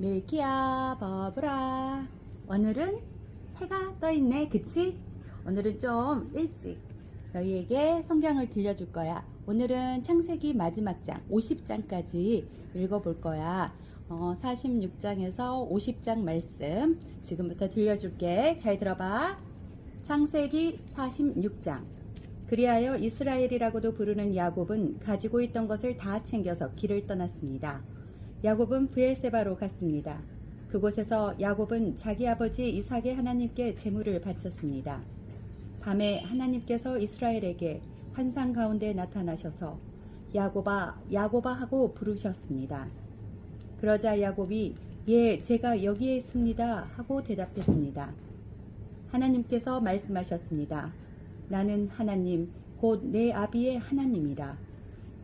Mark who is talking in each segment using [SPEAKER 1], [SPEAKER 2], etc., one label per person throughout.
[SPEAKER 1] 밀키야 버브라. 오늘은 해가 떠있네, 그치? 오늘은 좀 일찍 너희에게 성경을 들려줄 거야. 오늘은 창세기 마지막 장 50장까지 읽어볼 거야. 46장에서 50장 말씀 지금부터 들려줄게. 잘 들어봐. 창세기 46장. 그리하여 이스라엘이라고도 부르는 야곱은 가지고 있던 것을 다 챙겨서 길을 떠났습니다. 야곱은 브엘세바로 갔습니다. 그곳에서 야곱은 자기 아버지 이삭의 하나님께 제물을 바쳤습니다. 밤에 하나님께서 이스라엘에게 환상 가운데 나타나셔서 야곱아, 야곱아 하고 부르셨습니다. 그러자 야곱이 예, 제가 여기에 있습니다 하고 대답했습니다. 하나님께서 말씀하셨습니다. 나는 하나님, 곧 내 아비의 하나님이라.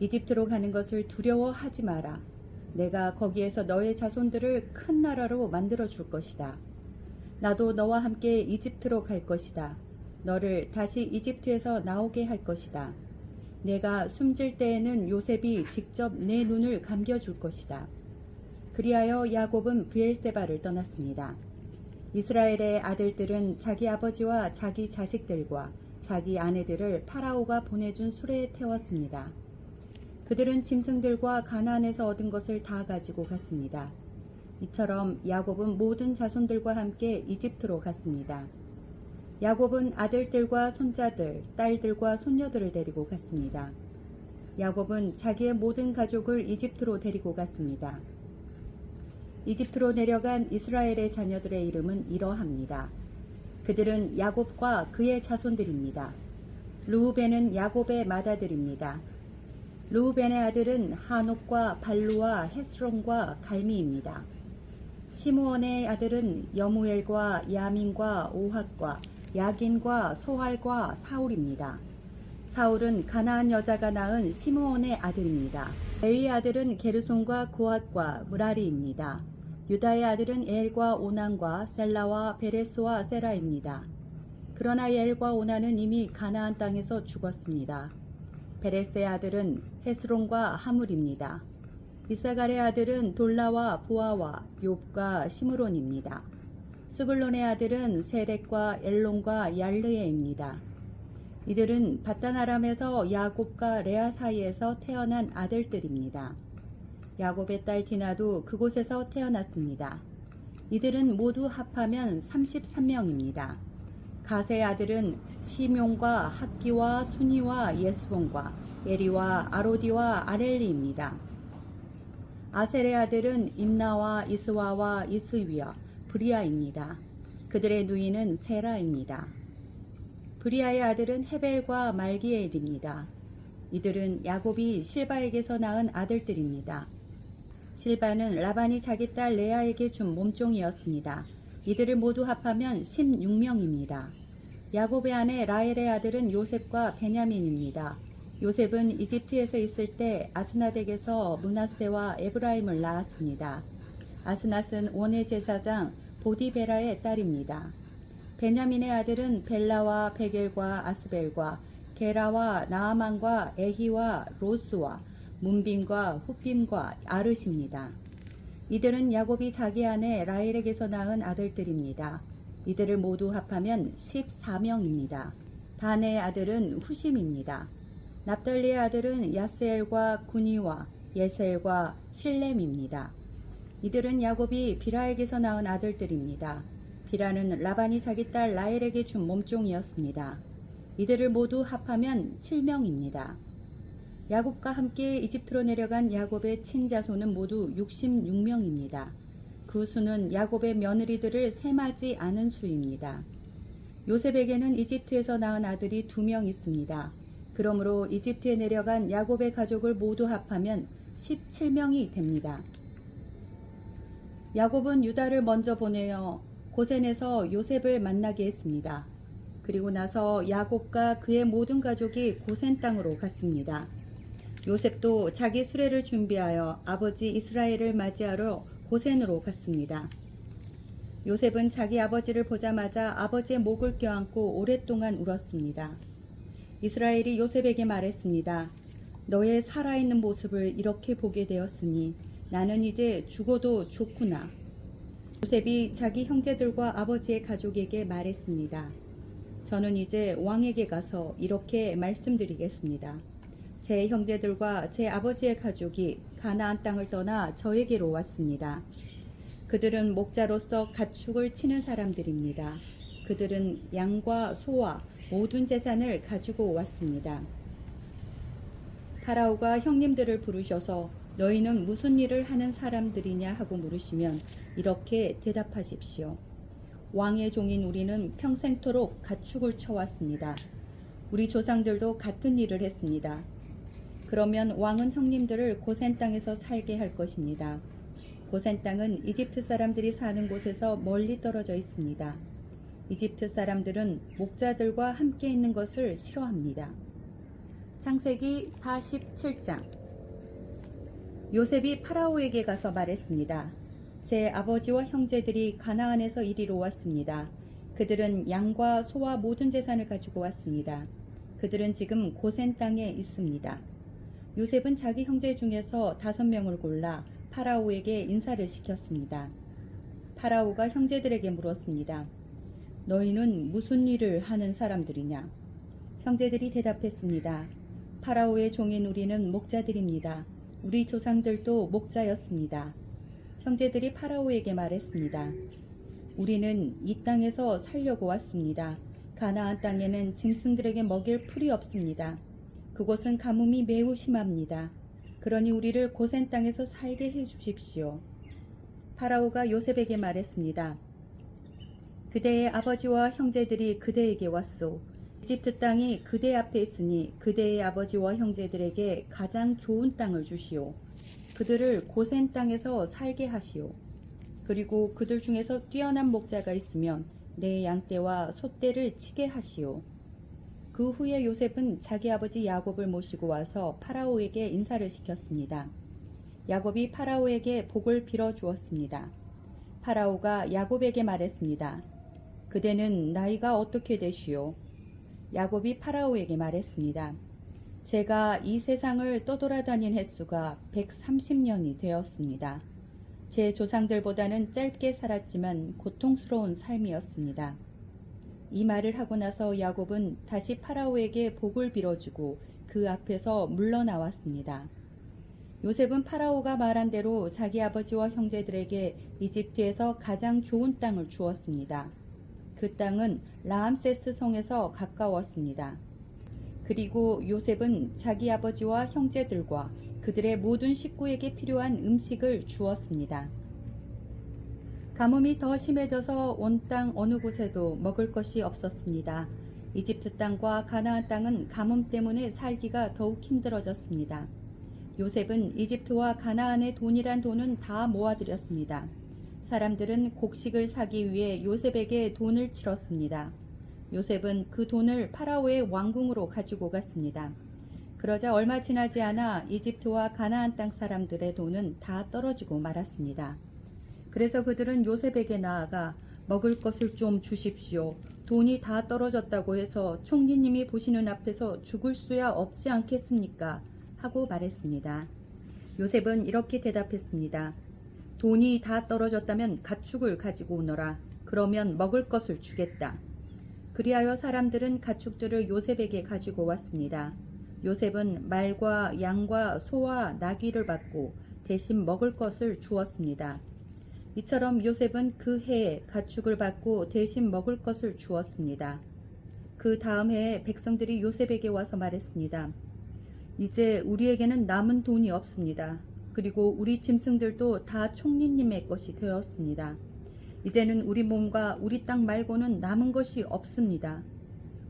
[SPEAKER 1] 이집트로 가는 것을 두려워하지 마라. 내가 거기에서 너의 자손들을 큰 나라로 만들어 줄 것이다. 나도 너와 함께 이집트로 갈 것이다. 너를 다시 이집트에서 나오게 할 것이다. 내가 숨질 때에는 요셉이 직접 내 눈을 감겨줄 것이다. 그리하여 야곱은 브엘세바를 떠났습니다. 이스라엘의 아들들은 자기 아버지와 자기 자식들과 자기 아내들을 파라오가 보내준 수레에 태웠습니다. 그들은 짐승들과 가나안에서 얻은 것을 다 가지고 갔습니다. 이처럼 야곱은 모든 자손들과 함께 이집트로 갔습니다. 야곱은 아들들과 손자들, 딸들과 손녀들을 데리고 갔습니다. 야곱은 자기의 모든 가족을 이집트로 데리고 갔습니다. 이집트로 내려간 이스라엘의 자녀들의 이름은 이러합니다. 그들은 야곱과 그의 자손들입니다. 르우벤은 야곱의 맏아들입니다. 르우벤의 아들은 하녹과 발루와 헤스론과 갈미입니다. 시므온의 아들은 여무엘과 야민과 오핫과 야긴과 소할과 사울입니다. 사울은 가나안 여자가 낳은 시므온의 아들입니다. 레위의 아들은 게르손과 고핫과 무라리입니다. 유다의 아들은 엘과 오난과 셀라와 베레스와 세라입니다. 그러나 엘과 오난은 이미 가나안 땅에서 죽었습니다. 베레스의 아들은 헤스론과 하물입니다. 이사갈의 아들은 돌라와 부아와 욥과 시므론입니다. 스불론의 아들은 세렉과 엘론과 얄르에입니다. 이들은 바단 아람에서 야곱과 레아 사이에서 태어난 아들들입니다. 야곱의 딸 디나도 그곳에서 태어났습니다. 이들은 모두 합하면 33명입니다. 가세의 아들은 시녉과 학기와 순이와 예스본과 에리와 아로디와 아렐리입니다. 아셀의 아들은 임나와 이스와와 이스위와 브리아입니다. 그들의 누이는 세라입니다. 브리아의 아들은 헤벨과 말기엘입니다. 이들은 야곱이 실바에게서 낳은 아들들입니다. 실바는 라반이 자기 딸 레아에게 준 몸종이었습니다. 이들을 모두 합하면 16명입니다. 야곱의 아내 라헬의 아들은 요셉과 베냐민입니다. 요셉은 이집트에서 있을 때 아스낫에게서 므낫세와 에브라임을 낳았습니다. 아스낫은 온의 제사장 보디베라의 딸입니다. 베냐민의 아들은 벨라와 베겔과 아스벨과 게라와 나아만과 에히와 로스와 문빔과 훗빔과 아르십니다. 이들은 야곱이 자기 아내 라헬에게서 낳은 아들들입니다. 이들을 모두 합하면 14명입니다. 단의 아들은 후심입니다. 납달리의 아들은 야스엘과 구니와 예셀과 실렘입니다. 이들은 야곱이 비라에게서 낳은 아들들입니다. 비라는 라반이 자기 딸 라헬에게 준 몸종이었습니다. 이들을 모두 합하면 7명입니다. 야곱과 함께 이집트로 내려간 야곱의 친자손은 모두 66명입니다. 그 수는 야곱의 며느리들을 셈하지 않은 수입니다. 요셉에게는 이집트에서 낳은 아들이 2명 있습니다. 그러므로 이집트에 내려간 야곱의 가족을 모두 합하면 17명이 됩니다. 야곱은 유다를 먼저 보내어 고센에서 요셉을 만나게 했습니다. 그리고 나서 야곱과 그의 모든 가족이 고센 땅으로 갔습니다. 요셉도 자기 수레를 준비하여 아버지 이스라엘을 맞이하러 고센으로 갔습니다. 요셉은 자기 아버지를 보자마자 아버지의 목을 껴안고 오랫동안 울었습니다. 이스라엘이 요셉에게 말했습니다. 너의 살아있는 모습을 이렇게 보게 되었으니 나는 이제 죽어도 좋구나. 요셉이 자기 형제들과 아버지의 가족에게 말했습니다. 저는 이제 왕에게 가서 이렇게 말씀드리겠습니다. 제 형제들과 제 아버지의 가족이 가나안 땅을 떠나 저에게로 왔습니다. 그들은 목자로서 가축을 치는 사람들입니다. 그들은 양과 소와 모든 재산을 가지고 왔습니다. 파라오가 형님들을 부르셔서 너희는 무슨 일을 하는 사람들이냐 하고 물으시면 이렇게 대답하십시오. 왕의 종인 우리는 평생토록 가축을 쳐왔습니다. 우리 조상들도 같은 일을 했습니다. 그러면 왕은 형님들을 고센 땅에서 살게 할 것입니다. 고센 땅은 이집트 사람들이 사는 곳에서 멀리 떨어져 있습니다. 이집트 사람들은 목자들과 함께 있는 것을 싫어합니다. 창세기 47장. 요셉이 파라오에게 가서 말했습니다. 제 아버지와 형제들이 가나안에서 이리로 왔습니다. 그들은 양과 소와 모든 재산을 가지고 왔습니다. 그들은 지금 고센 땅에 있습니다. 요셉은 자기 형제 중에서 5명을 골라 파라오에게 인사를 시켰습니다. 파라오가 형제들에게 물었습니다. 너희는 무슨 일을 하는 사람들이냐? 형제들이 대답했습니다. 파라오의 종인 우리는 목자들입니다. 우리 조상들도 목자였습니다. 형제들이 파라오에게 말했습니다. 우리는 이 땅에서 살려고 왔습니다. 가나안 땅에는 짐승들에게 먹일 풀이 없습니다. 그곳은 가뭄이 매우 심합니다. 그러니 우리를 고센 땅에서 살게 해 주십시오. 파라오가 요셉에게 말했습니다. 그대의 아버지와 형제들이 그대에게 왔소. 이집트 땅이 그대 앞에 있으니 그대의 아버지와 형제들에게 가장 좋은 땅을 주시오. 그들을 고센 땅에서 살게 하시오. 그리고 그들 중에서 뛰어난 목자가 있으면 내 양떼와 소떼를 치게 하시오. 그 후에 요셉은 자기 아버지 야곱을 모시고 와서 파라오에게 인사를 시켰습니다. 야곱이 파라오에게 복을 빌어 주었습니다. 파라오가 야곱에게 말했습니다. 그대는 나이가 어떻게 되시오? 야곱이 파라오에게 말했습니다. 제가 이 세상을 떠돌아다닌 횟수가 130년이 되었습니다. 제 조상들보다는 짧게 살았지만 고통스러운 삶이었습니다. 이 말을 하고 나서 야곱은 다시 파라오에게 복을 빌어주고 그 앞에서 물러나왔습니다. 요셉은 파라오가 말한 대로 자기 아버지와 형제들에게 이집트에서 가장 좋은 땅을 주었습니다. 그 땅은 라암세스 성에서 가까웠습니다. 그리고 요셉은 자기 아버지와 형제들과 그들의 모든 식구에게 필요한 음식을 주었습니다. 가뭄이 더 심해져서 온 땅 어느 곳에도 먹을 것이 없었습니다. 이집트 땅과 가나안 땅은 가뭄 때문에 살기가 더욱 힘들어졌습니다. 요셉은 이집트와 가나안의 돈이란 돈은 다 모아들였습니다. 사람들은 곡식을 사기 위해 요셉에게 돈을 치렀습니다. 요셉은 그 돈을 파라오의 왕궁으로 가지고 갔습니다. 그러자 얼마 지나지 않아 이집트와 가나안 땅 사람들의 돈은 다 떨어지고 말았습니다. 그래서 그들은 요셉에게 나아가 먹을 것을 좀 주십시오. 돈이 다 떨어졌다고 해서 총리님이 보시는 앞에서 죽을 수야 없지 않겠습니까? 하고 말했습니다. 요셉은 이렇게 대답했습니다. 돈이 다 떨어졌다면 가축을 가지고 오너라. 그러면 먹을 것을 주겠다. 그리하여 사람들은 가축들을 요셉에게 가지고 왔습니다. 요셉은 말과 양과 소와 나귀를 받고 대신 먹을 것을 주었습니다. 이처럼 요셉은 그 해에 가축을 받고 대신 먹을 것을 주었습니다. 그 다음 해에 백성들이 요셉에게 와서 말했습니다. 이제 우리에게는 남은 돈이 없습니다. 그리고 우리 짐승들도 다 총리님의 것이 되었습니다. 이제는 우리 몸과 우리 땅 말고는 남은 것이 없습니다.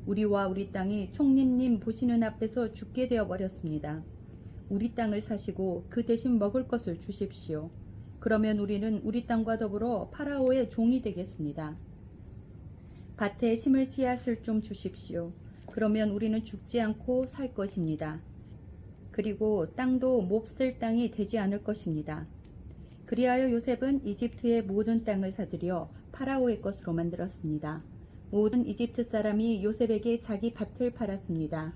[SPEAKER 1] 우리와 우리 땅이 총리님 보시는 앞에서 죽게 되어 버렸습니다. 우리 땅을 사시고 그 대신 먹을 것을 주십시오. 그러면 우리는 우리 땅과 더불어 파라오의 종이 되겠습니다. 밭에 심을 씨앗을 좀 주십시오. 그러면 우리는 죽지 않고 살 것입니다. 그리고 땅도 몹쓸 땅이 되지 않을 것입니다. 그리하여 요셉은 이집트의 모든 땅을 사들여 파라오의 것으로 만들었습니다. 모든 이집트 사람이 요셉에게 자기 밭을 팔았습니다.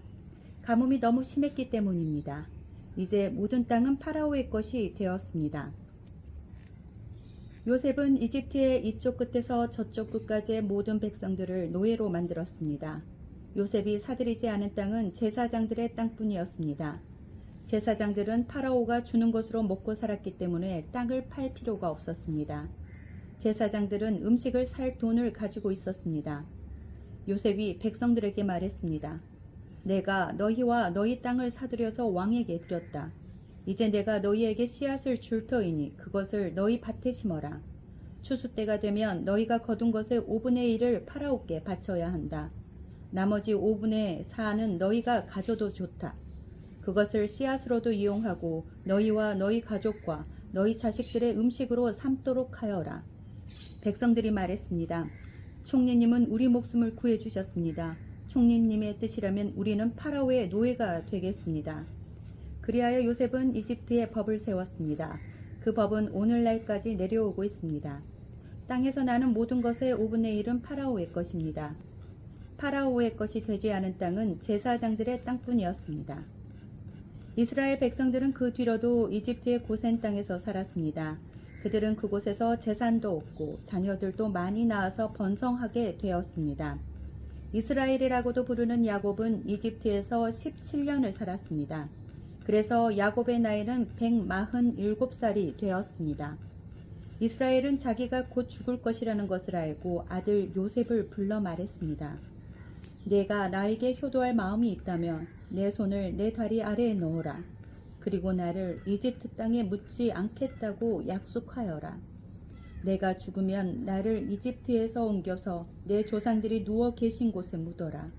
[SPEAKER 1] 가뭄이 너무 심했기 때문입니다. 이제 모든 땅은 파라오의 것이 되었습니다. 요셉은 이집트의 이쪽 끝에서 저쪽 끝까지의 모든 백성들을 노예로 만들었습니다. 요셉이 사들이지 않은 땅은 제사장들의 땅뿐이었습니다. 제사장들은 파라오가 주는 것으로 먹고 살았기 때문에 땅을 팔 필요가 없었습니다. 제사장들은 음식을 살 돈을 가지고 있었습니다. 요셉이 백성들에게 말했습니다. 내가 너희와 너희 땅을 사들여서 왕에게 드렸다. 이제 내가 너희에게 씨앗을 줄 터이니 그것을 너희 밭에 심어라. 추수 때가 되면 너희가 거둔 것의 5분의 1을 파라오께 바쳐야 한다. 나머지 5분의 4는 너희가 가져도 좋다. 그것을 씨앗으로도 이용하고 너희와 너희 가족과 너희 자식들의 음식으로 삼도록 하여라. 백성들이 말했습니다. 총리님은 우리 목숨을 구해주셨습니다. 총리님의 뜻이라면 우리는 파라오의 노예가 되겠습니다. 그리하여 요셉은 이집트에 법을 세웠습니다. 그 법은 오늘날까지 내려오고 있습니다. 땅에서 나는 모든 것의 5분의 1은 파라오의 것입니다. 파라오의 것이 되지 않은 땅은 제사장들의 땅뿐이었습니다. 이스라엘 백성들은 그 뒤로도 이집트의 고센 땅에서 살았습니다. 그들은 그곳에서 재산도 얻고 자녀들도 많이 낳아서 번성하게 되었습니다. 이스라엘이라고도 부르는 야곱은 이집트에서 17년을 살았습니다. 그래서 야곱의 나이는 147살이 되었습니다. 이스라엘은 자기가 곧 죽을 것이라는 것을 알고 아들 요셉을 불러 말했습니다. 내가 나에게 효도할 마음이 있다면 내 손을 내 다리 아래에 넣어라. 그리고 나를 이집트 땅에 묻지 않겠다고 약속하여라. 내가 죽으면 나를 이집트에서 옮겨서 내 조상들이 누워 계신 곳에 묻어라.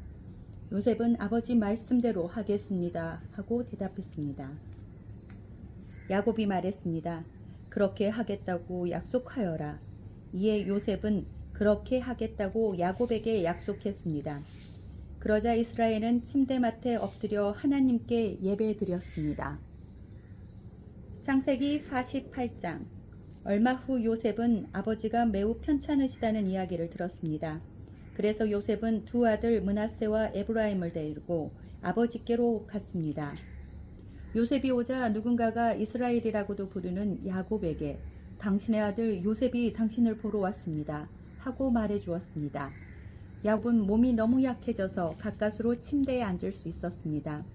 [SPEAKER 1] 요셉은 아버지 말씀대로 하겠습니다 하고 대답했습니다. 야곱이 말했습니다. 그렇게 하겠다고 약속하여라. 이에 요셉은 그렇게 하겠다고 야곱에게 약속했습니다. 그러자 이스라엘은 침대맡에 엎드려 하나님께 예배드렸습니다. 창세기 48장. 얼마 후 요셉은 아버지가 매우 편찮으시다는 이야기를 들었습니다. 그래서 요셉은 두 아들 므낫세와 에브라임을 데리고 아버지께로 갔습니다. 요셉이 오자 누군가가 이스라엘이라고도 부르는 야곱에게 당신의 아들 요셉이 당신을 보러 왔습니다 하고 말해 주었습니다. 야곱은 몸이 너무 약해져서 가까스로 침대에 앉을 수 있었습니다.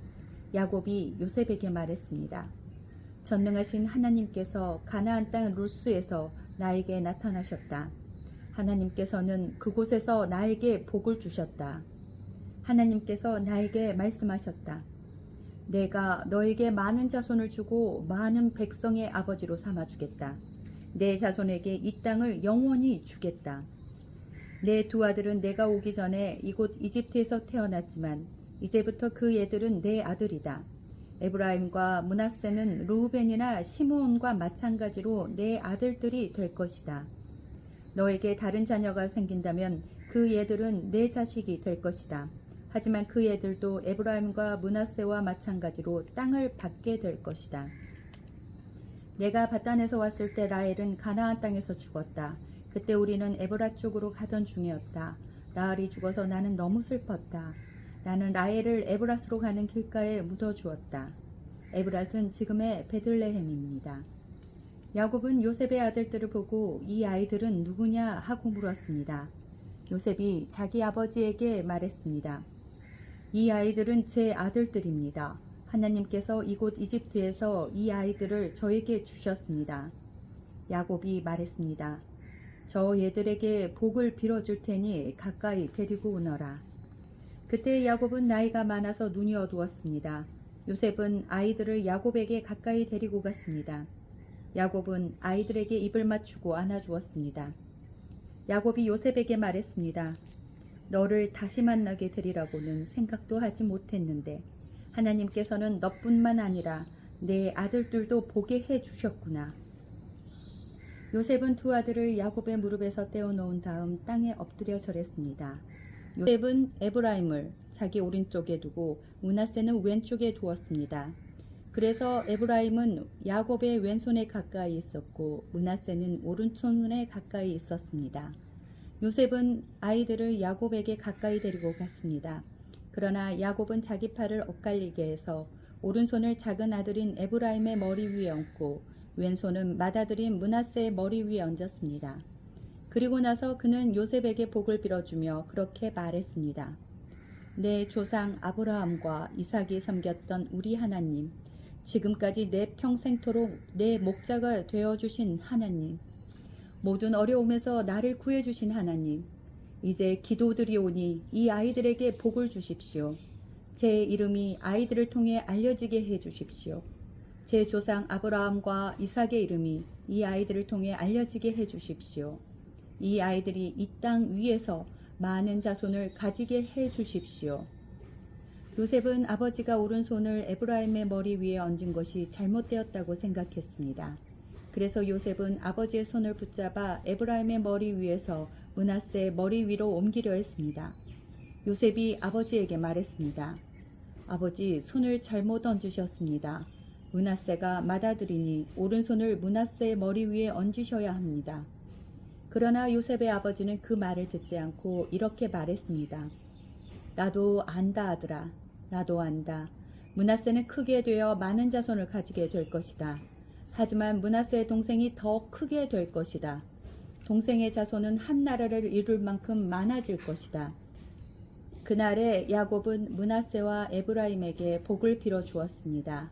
[SPEAKER 1] 야곱이 요셉에게 말했습니다. 전능하신 하나님께서 가나안 땅 루스에서 나에게 나타나셨다. 하나님께서는 그곳에서 나에게 복을 주셨다. 하나님께서 나에게 말씀하셨다. 내가 너에게 많은 자손을 주고 많은 백성의 아버지로 삼아주겠다. 내 자손에게 이 땅을 영원히 주겠다. 내 두 아들은 내가 오기 전에 이곳 이집트에서 태어났지만 이제부터 그 애들은 내 아들이다. 에브라임과 므낫세는 르우벤이나 시므온과 마찬가지로 내 아들들이 될 것이다. 너에게 다른 자녀가 생긴다면 그 애들은 내 자식이 될 것이다. 하지만 그 애들도 에브라임과 므낫세와 마찬가지로 땅을 받게 될 것이다. 내가 바단에서 왔을 때 라헬은 가나안 땅에서 죽었다. 그때 우리는 에브라 쪽으로 가던 중이었다. 라헬이 죽어서 나는 너무 슬펐다. 나는 라헬을 에브라스로 가는 길가에 묻어주었다. 에브라스는 지금의 베들레헴입니다. 야곱은 요셉의 아들들을 보고 이 아이들은 누구냐 하고 물었습니다. 요셉이 자기 아버지에게 말했습니다. 이 아이들은 제 아들들입니다. 하나님께서 이곳 이집트에서 이 아이들을 저에게 주셨습니다. 야곱이 말했습니다. 저 얘들에게 복을 빌어줄 테니 가까이 데리고 오너라. 그때 야곱은 나이가 많아서 눈이 어두웠습니다. 요셉은 아이들을 야곱에게 가까이 데리고 갔습니다. 야곱은 아이들에게 입을 맞추고 안아주었습니다. 야곱이 요셉에게 말했습니다. 너를 다시 만나게 되리라고는 생각도 하지 못했는데 하나님께서는 너뿐만 아니라 내 아들들도 보게 해주셨구나. 요셉은 두 아들을 야곱의 무릎에서 떼어놓은 다음 땅에 엎드려 절했습니다. 요셉은 에브라임을 자기 오른쪽에 두고 므낫세는 왼쪽에 두었습니다. 그래서 에브라임은 야곱의 왼손에 가까이 있었고 므낫세는 오른손에 가까이 있었습니다. 요셉은 아이들을 야곱에게 가까이 데리고 갔습니다. 그러나 야곱은 자기 팔을 엇갈리게 해서 오른손을 작은 아들인 에브라임의 머리 위에 얹고 왼손은 맏아들인 므낫세의 머리 위에 얹었습니다. 그리고 나서 그는 요셉에게 복을 빌어주며 그렇게 말했습니다. 내 조상 아브라함과 이삭이 섬겼던 우리 하나님, 지금까지 내 평생토록 내 목자가 되어주신 하나님, 모든 어려움에서 나를 구해주신 하나님, 이제 기도드리오니 이 아이들에게 복을 주십시오. 제 이름이 아이들을 통해 알려지게 해주십시오. 제 조상 아브라함과 이삭의 이름이 이 아이들을 통해 알려지게 해주십시오. 이 아이들이 이 땅 위에서 많은 자손을 가지게 해주십시오. 요셉은 아버지가 오른손을 에브라임의 머리 위에 얹은 것이 잘못되었다고 생각했습니다. 그래서 요셉은 아버지의 손을 붙잡아 에브라임의 머리 위에서 므낫세의 머리 위로 옮기려 했습니다. 요셉이 아버지에게 말했습니다. 아버지, 손을 잘못 얹으셨습니다. 므낫세가 맏아들이니 오른손을 므낫세의 머리 위에 얹으셔야 합니다. 그러나 요셉의 아버지는 그 말을 듣지 않고 이렇게 말했습니다. 나도 안다 아들아. 나도 안다. 므낫세는 크게 되어 많은 자손을 가지게 될 것이다. 하지만 므낫세의 동생이 더 크게 될 것이다. 동생의 자손은 한 나라를 이룰 만큼 많아질 것이다. 그날에 야곱은 므낫세와 에브라임에게 복을 빌어 주었습니다.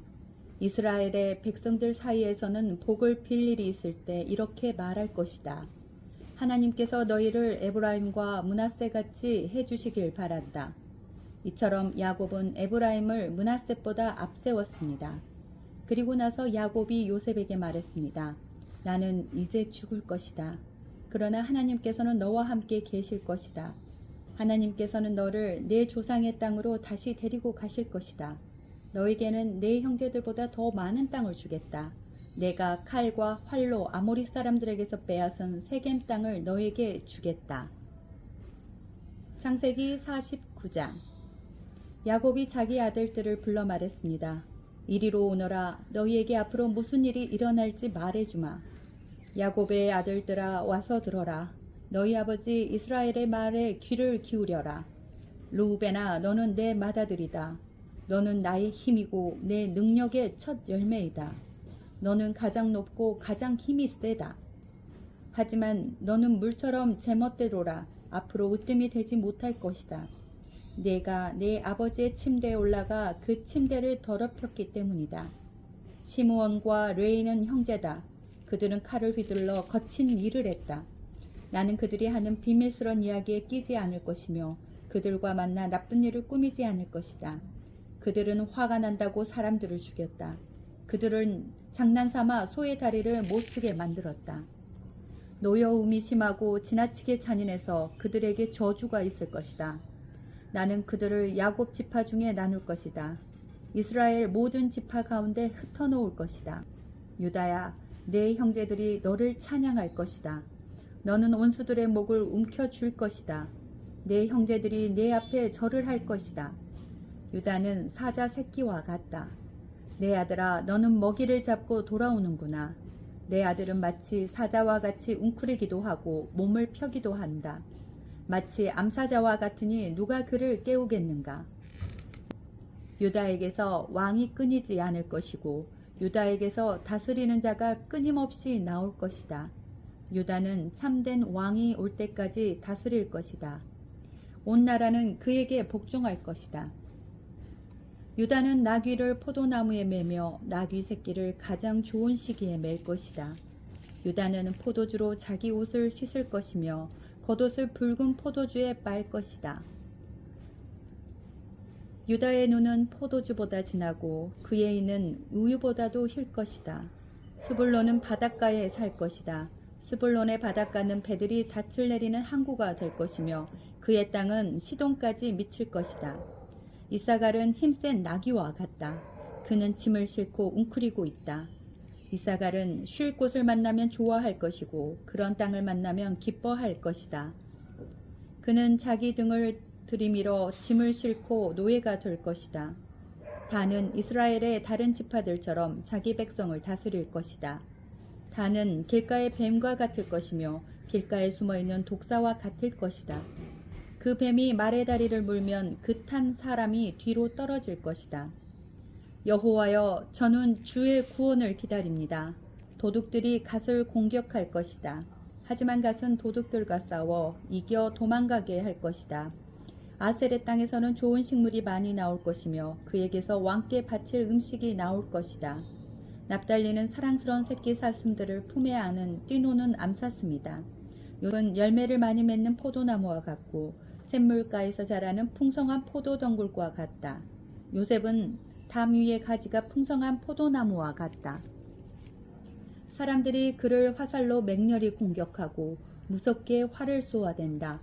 [SPEAKER 1] 이스라엘의 백성들 사이에서는 복을 빌 일이 있을 때 이렇게 말할 것이다. 하나님께서 너희를 에브라임과 므낫세같이 해주시길 바란다. 이처럼 야곱은 에브라임을 므낫세보다 앞세웠습니다. 그리고 나서 야곱이 요셉에게 말했습니다. 나는 이제 죽을 것이다. 그러나 하나님께서는 너와 함께 계실 것이다. 하나님께서는 너를 내 조상의 땅으로 다시 데리고 가실 것이다. 너에게는 내 형제들보다 더 많은 땅을 주겠다. 내가 칼과 활로 아모리 사람들에게서 빼앗은 세겜 땅을 너에게 주겠다. 창세기 49장. 야곱이 자기 아들들을 불러 말했습니다. 이리로 오너라. 너희에게 앞으로 무슨 일이 일어날지 말해주마. 야곱의 아들들아, 와서 들어라. 너희 아버지 이스라엘의 말에 귀를 기울여라. 르우벤아, 너는 내 맏아들이다. 너는 나의 힘이고 내 능력의 첫 열매이다. 너는 가장 높고 가장 힘이 세다. 하지만 너는 물처럼 제멋대로라. 앞으로 으뜸이 되지 못할 것이다. 내가 내 아버지의 침대에 올라가 그 침대를 더럽혔기 때문이다. 시므온과 레이는 형제다. 그들은 칼을 휘둘러 거친 일을 했다. 나는 그들이 하는 비밀스러운 이야기에 끼지 않을 것이며 그들과 만나 나쁜 일을 꾸미지 않을 것이다. 그들은 화가 난다고 사람들을 죽였다. 그들은 장난삼아 소의 다리를 못쓰게 만들었다. 노여움이 심하고 지나치게 잔인해서 그들에게 저주가 있을 것이다. 나는 그들을 야곱 지파 중에 나눌 것이다. 이스라엘 모든 지파 가운데 흩어놓을 것이다. 유다야, 내 형제들이 너를 찬양할 것이다. 너는 원수들의 목을 움켜쥘 것이다. 내 형제들이 내 앞에 절을 할 것이다. 유다는 사자 새끼와 같다. 내 아들아, 너는 먹이를 잡고 돌아오는구나. 내 아들은 마치 사자와 같이 웅크리기도 하고 몸을 펴기도 한다. 마치 암사자와 같으니 누가 그를 깨우겠는가. 유다에게서 왕이 끊이지 않을 것이고 유다에게서 다스리는 자가 끊임없이 나올 것이다. 유다는 참된 왕이 올 때까지 다스릴 것이다. 온 나라는 그에게 복종할 것이다. 유다는 나귀를 포도나무에 매며 나귀 새끼를 가장 좋은 시기에 맬 것이다. 유다는 포도주로 자기 옷을 씻을 것이며 겉옷을 붉은 포도주에 빨 것이다. 유다의 눈은 포도주보다 진하고 그의 이는 우유보다도 힐 것이다. 스불론은 바닷가에 살 것이다. 스불론의 바닷가는 배들이 닻을 내리는 항구가 될 것이며 그의 땅은 시돈까지 미칠 것이다. 이사갈은 힘센 나귀와 같다. 그는 짐을 싣고 웅크리고 있다. 이사갈은 쉴 곳을 만나면 좋아할 것이고 그런 땅을 만나면 기뻐할 것이다. 그는 자기 등을 들이밀어 짐을 싣고 노예가 될 것이다. 단은 이스라엘의 다른 지파들처럼 자기 백성을 다스릴 것이다. 단은 길가의 뱀과 같을 것이며 길가에 숨어있는 독사와 같을 것이다. 그 뱀이 말의 다리를 물면 그 탄 사람이 뒤로 떨어질 것이다. 여호와여, 저는 주의 구원을 기다립니다. 도둑들이 갓을 공격할 것이다. 하지만 갓은 도둑들과 싸워 이겨 도망가게 할 것이다. 아셀의 땅에서는 좋은 식물이 많이 나올 것이며 그에게서 왕께 바칠 음식이 나올 것이다. 납달리는 사랑스러운 새끼 사슴들을 품에 안은 뛰노는 암사슴이다. 요셉은 열매를 많이 맺는 포도나무와 같고 샘물가에서 자라는 풍성한 포도덩굴과 같다. 요셉은 담 위의 가지가 풍성한 포도나무와 같다. 사람들이 그를 화살로 맹렬히 공격하고 무섭게 활을 쏘아댄다.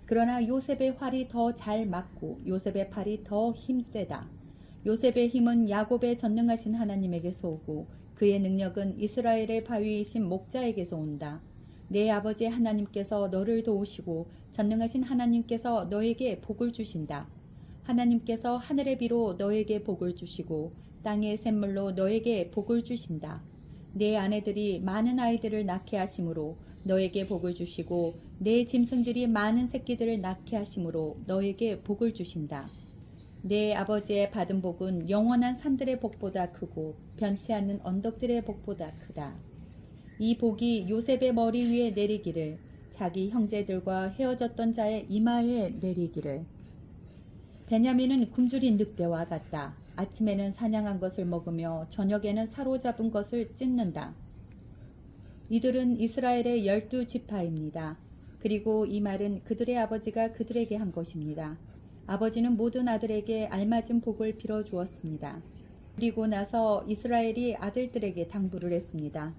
[SPEAKER 1] 그러나 요셉의 활이 더 잘 맞고 요셉의 팔이 더 힘세다. 요셉의 힘은 야곱의 전능하신 하나님에게서 오고 그의 능력은 이스라엘의 바위이신 목자에게서 온다. 내 아버지 하나님께서 너를 도우시고 전능하신 하나님께서 너에게 복을 주신다. 하나님께서 하늘의 비로 너에게 복을 주시고 땅의 샘물로 너에게 복을 주신다. 내 아내들이 많은 아이들을 낳게 하심으로 너에게 복을 주시고 내 짐승들이 많은 새끼들을 낳게 하심으로 너에게 복을 주신다. 내 아버지의 받은 복은 영원한 산들의 복보다 크고 변치 않는 언덕들의 복보다 크다. 이 복이 요셉의 머리 위에 내리기를 자기 형제들과 헤어졌던 자의 이마에 내리기를. 베냐민은 굶주린 늑대와 같다. 아침에는 사냥한 것을 먹으며 저녁에는 사로잡은 것을 찢는다. 이들은 이스라엘의 12지파입니다. 그리고 이 말은 그들의 아버지가 그들에게 한 것입니다. 아버지는 모든 아들에게 알맞은 복을 빌어주었습니다. 그리고 나서 이스라엘이 아들들에게 당부를 했습니다.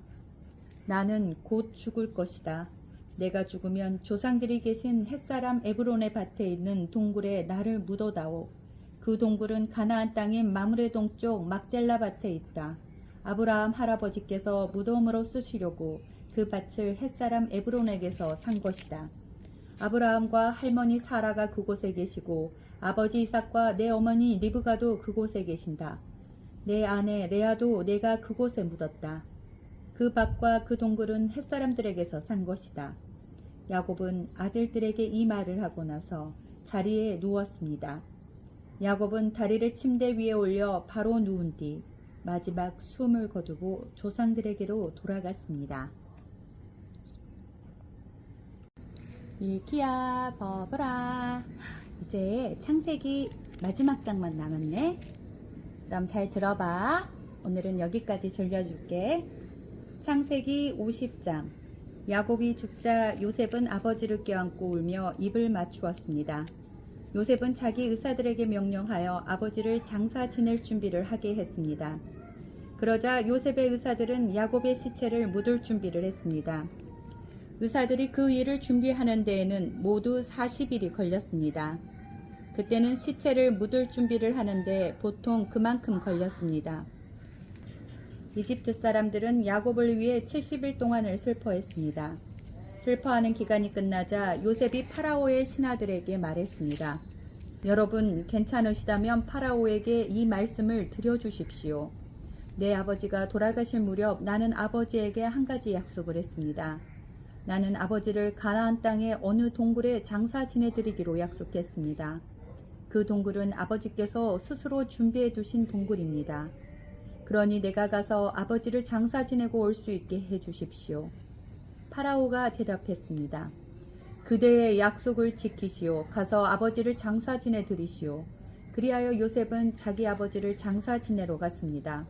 [SPEAKER 1] 나는 곧 죽을 것이다. 내가 죽으면 조상들이 계신 햇사람 에브론의 밭에 있는 동굴에 나를 묻어다오. 그 동굴은 가나안 땅인 마므레 동쪽 막델라 밭에 있다. 아브라함 할아버지께서 무덤으로 쓰시려고 그 밭을 햇사람 에브론에게서 산 것이다. 아브라함과 할머니 사라가 그곳에 계시고 아버지 이삭과 내 어머니 리브가도 그곳에 계신다. 내 아내 레아도 내가 그곳에 묻었다. 그 밭과 그 동굴은 햇사람들에게서 산 것이다. 야곱은 아들들에게 이 말을 하고 나서 자리에 누웠습니다. 야곱은 다리를 침대 위에 올려 바로 누운 뒤 마지막 숨을 거두고 조상들에게로 돌아갔습니다. 일기야 버브라. 이제 창세기 마지막 장만 남았네. 그럼 잘 들어봐. 오늘은 여기까지 들려줄게. 창세기 50장. 야곱이 죽자 요셉은 아버지를 껴안고 울며 입을 맞추었습니다. 요셉은 자기 의사들에게 명령하여 아버지를 장사 지낼 준비를 하게 했습니다. 그러자 요셉의 의사들은 야곱의 시체를 묻을 준비를 했습니다. 의사들이 그 일을 준비하는 데에는 모두 40일이 걸렸습니다. 그때는 시체를 묻을 준비를 하는데 보통 그만큼 걸렸습니다. 이집트 사람들은 야곱을 위해 70일 동안을 슬퍼했습니다. 슬퍼하는 기간이 끝나자 요셉이 파라오의 신하들에게 말했습니다. 여러분 괜찮으시다면 파라오에게 이 말씀을 드려주십시오. 내 아버지가 돌아가실 무렵 나는 아버지에게 한 가지 약속을 했습니다. 나는 아버지를 가나안 땅의 어느 동굴에 장사 지내드리기로 약속했습니다. 그 동굴은 아버지께서 스스로 준비해 두신 동굴입니다. 그러니 내가 가서 아버지를 장사 지내고 올 수 있게 해 주십시오. 파라오가 대답했습니다. 그대의 약속을 지키시오. 가서 아버지를 장사 지내 드리시오. 그리하여 요셉은 자기 아버지를 장사 지내러 갔습니다.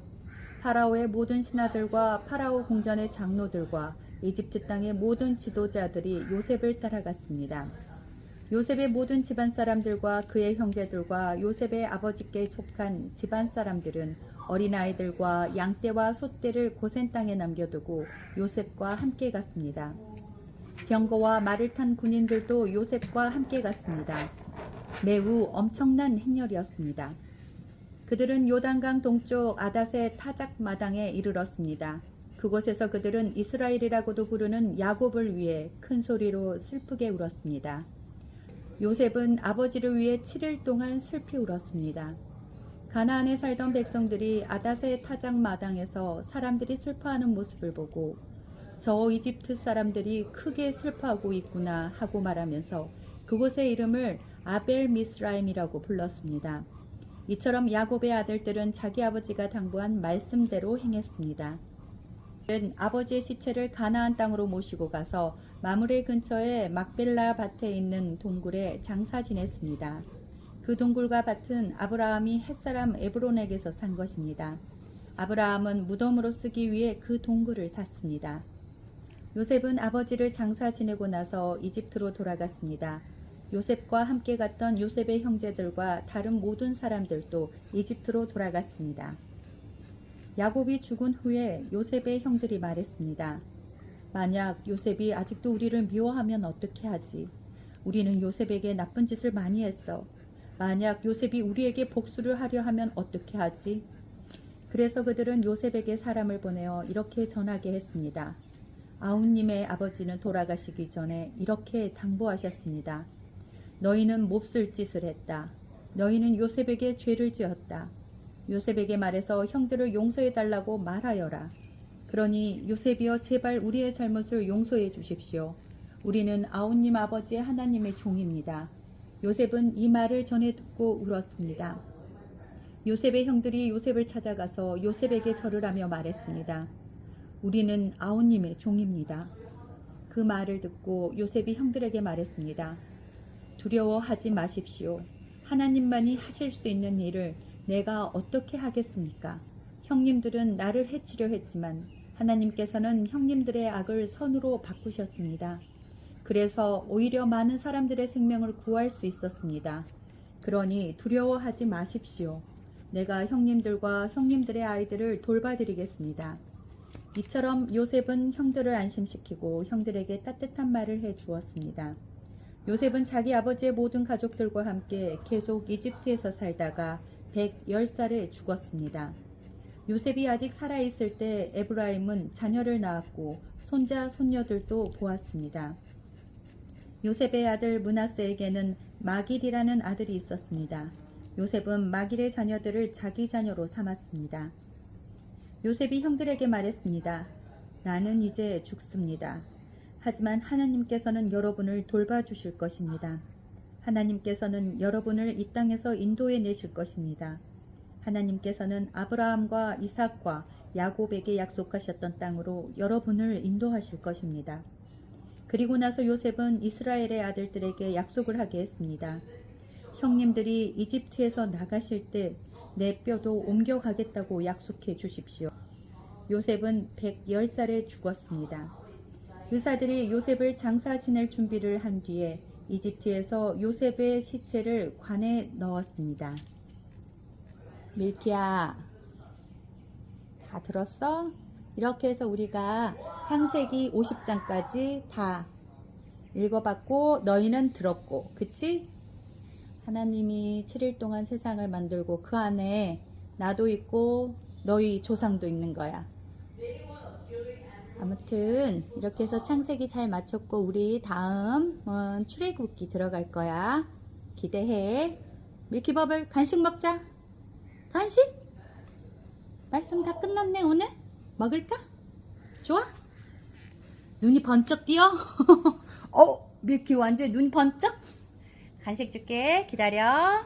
[SPEAKER 1] 파라오의 모든 신하들과 파라오 궁전의 장로들과 이집트 땅의 모든 지도자들이 요셉을 따라갔습니다. 요셉의 모든 집안 사람들과 그의 형제들과 요셉의 아버지께 속한 집안 사람들은 어린아이들과 양떼와 소떼를 고센 땅에 남겨두고 요셉과 함께 갔습니다. 병거와 말을 탄 군인들도 요셉과 함께 갔습니다. 매우 엄청난 행렬이었습니다. 그들은 요단강 동쪽 아닷의 타작 마당에 이르렀습니다. 그곳에서 그들은 이스라엘이라고도 부르는 야곱을 위해 큰 소리로 슬프게 울었습니다. 요셉은 아버지를 위해 7일 동안 슬피 울었습니다. 가나안에 살던 백성들이 아닷의 타작 마당에서 사람들이 슬퍼하는 모습을 보고 저 이집트 사람들이 크게 슬퍼하고 있구나 하고 말하면서 그곳의 이름을 아벨 미스라임이라고 불렀습니다. 이처럼 야곱의 아들들은 자기 아버지가 당부한 말씀대로 행했습니다. 아버지의 시체를 가나안 땅으로 모시고 가서 마므레 근처의 막벨라 밭에 있는 동굴에 장사 지냈습니다. 그 동굴과 밭은 아브라함이 햇사람 에브론에게서 산 것입니다. 아브라함은 무덤으로 쓰기 위해 그 동굴을 샀습니다. 요셉은 아버지를 장사 지내고 나서 이집트로 돌아갔습니다. 요셉과 함께 갔던 요셉의 형제들과 다른 모든 사람들도 이집트로 돌아갔습니다. 야곱이 죽은 후에 요셉의 형들이 말했습니다. 만약 요셉이 아직도 우리를 미워하면 어떻게 하지? 우리는 요셉에게 나쁜 짓을 많이 했어. 만약 요셉이 우리에게 복수를 하려 하면 어떻게 하지? 그래서 그들은 요셉에게 사람을 보내어 이렇게 전하게 했습니다. 아우님의 아버지는 돌아가시기 전에 이렇게 당부하셨습니다. 너희는 몹쓸 짓을 했다. 너희는 요셉에게 죄를 지었다. 요셉에게 말해서 형들을 용서해 달라고 말하여라. 그러니 요셉이여 제발 우리의 잘못을 용서해 주십시오. 우리는 아우님 아버지의 하나님의 종입니다. 요셉은 이 말을 전해 듣고 울었습니다. 요셉의 형들이 요셉을 찾아가서 요셉에게 절을 하며 말했습니다. 우리는 아우님의 종입니다. 그 말을 듣고 요셉이 형들에게 말했습니다. 두려워하지 마십시오. 하나님만이 하실 수 있는 일을 내가 어떻게 하겠습니까? 형님들은 나를 해치려 했지만 하나님께서는 형님들의 악을 선으로 바꾸셨습니다. 그래서 오히려 많은 사람들의 생명을 구할 수 있었습니다. 그러니 두려워하지 마십시오. 내가 형님들과 형님들의 아이들을 돌봐드리겠습니다. 이처럼 요셉은 형들을 안심시키고 형들에게 따뜻한 말을 해 주었습니다. 요셉은 자기 아버지의 모든 가족들과 함께 계속 이집트에서 살다가 110살에 죽었습니다. 요셉이 아직 살아있을 때 에브라임은 자녀를 낳았고 손자, 손녀들도 보았습니다. 요셉의 아들 므낫세에게는 마길이라는 아들이 있었습니다. 요셉은 마길의 자녀들을 자기 자녀로 삼았습니다. 요셉이 형들에게 말했습니다. 나는 이제 죽습니다. 하지만 하나님께서는 여러분을 돌봐주실 것입니다. 하나님께서는 여러분을 이 땅에서 인도해 내실 것입니다. 하나님께서는 아브라함과 이삭과 야곱에게 약속하셨던 땅으로 여러분을 인도하실 것입니다. 그리고 나서 요셉은 이스라엘의 아들들에게 약속을 하게 했습니다. 형님들이 이집트에서 나가실 때 내 뼈도 옮겨가겠다고 약속해 주십시오. 요셉은 110살에 죽었습니다. 의사들이 요셉을 장사 지낼 준비를 한 뒤에 이집트에서 요셉의 시체를 관에 넣었습니다. 밀키야, 다 들었어? 이렇게 해서 우리가 창세기 50장까지 다 읽어봤고 너희는 들었고, 그치? 하나님이 7일 동안 세상을 만들고 그 안에 나도 있고 너희 조상도 있는 거야. 아무튼 이렇게 해서 창세기 잘 마쳤고 우리 다음 출애굽기 들어갈 거야. 기대해. 밀키버블 간식 먹자. 간식? 말씀 다 끝났네 오늘? 먹을까? 좋아? 눈이 번쩍 띄어? 밀키 완전 눈 번쩍? 간식 줄게. 기다려.